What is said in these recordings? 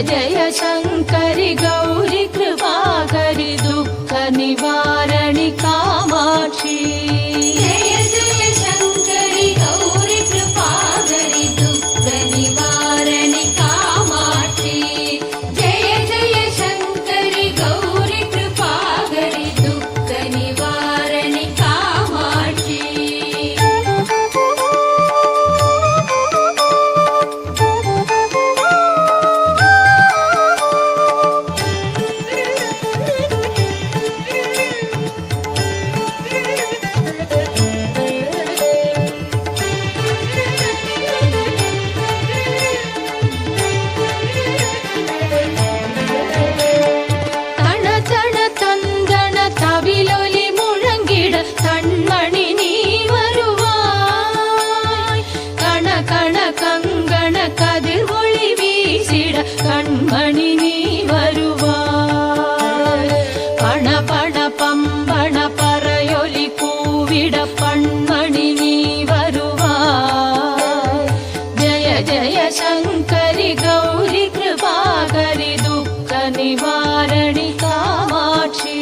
जय शङ्करि गौरि कृपाकरि दुःख निवारणि कामाक्षी जय जय शङ्करि गौरि कृपाकरि दुःख निवारणि कामाक्षी जय जय शङ्करि गौरि कृपाकरि दुःख निवारणि कामाक्षी கண்மணி நீ வருவாய் பண பண பம்பண பறையொலி கூவிட பண்மணி நீ வருவாய் ஜய ஜய சங்கரி கௌரி கிருபாகரி துக்க நிவாரணி காமாட்சி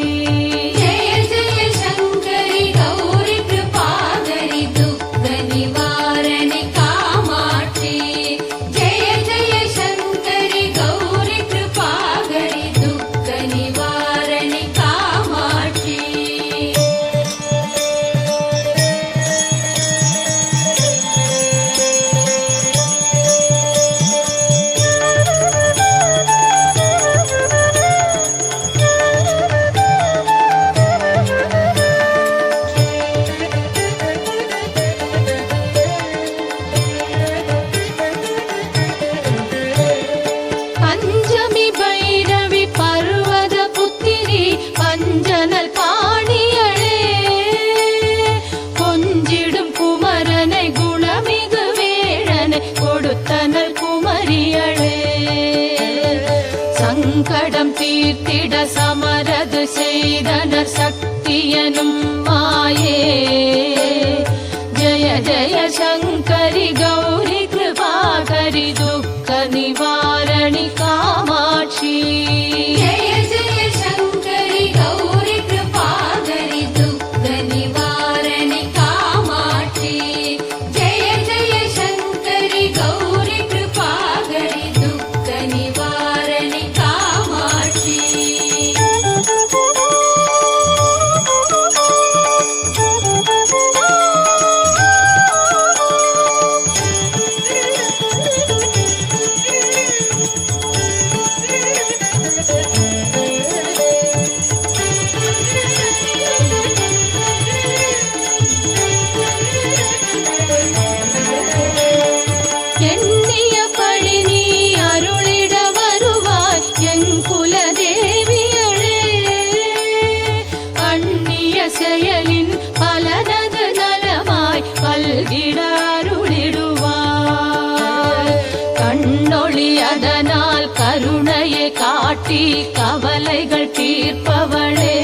जय जय शङ्करि गौरि कृपाकरि दुःख निवारणि कामाक्षी जय जय शङ्करि गौरि कृपाकरि दुःख निवारणि कामाक्षी பஞ்சமி பைரவி பர்வத புத்திரி பஞ்சனல் பாணியளே கொஞ்சிடும் குமரனை குணமிகு வேழனை கொடுத்தனல் குமரியளே சங்கடம் தீர்த்திட சமரது செய்தனர் சக்தியனும் மாயே ஜய ஜய சங்கரி கௌரி கிருபாகரி துக்க நிவாரணி காமாட்சி जय जय शङ्करि गौरि कृपाकरि दुःख निवारणि कामाक्षी जय जय शङ्करि गौरि कृपाकरि दुःख निवारणि कामाक्षी எண்ணிய பழி நீ அருளிட வருவாய் என் குலதேவியளே அந்நிய செயலின் பலனது நலமாய் பல்கிட அருளிடுவாய் கண்ணொளி அதனால் கருணையை காட்டி கவலைகள் தீர்ப்பவளே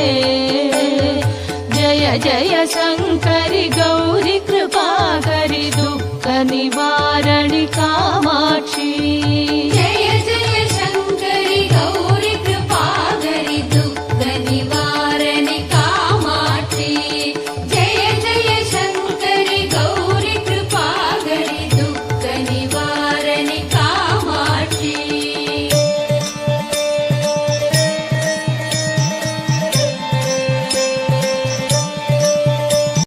ஜய ஜய சங்கரி கௌரி கிருபாகரி துக்க நிவாரணி காமாட்சி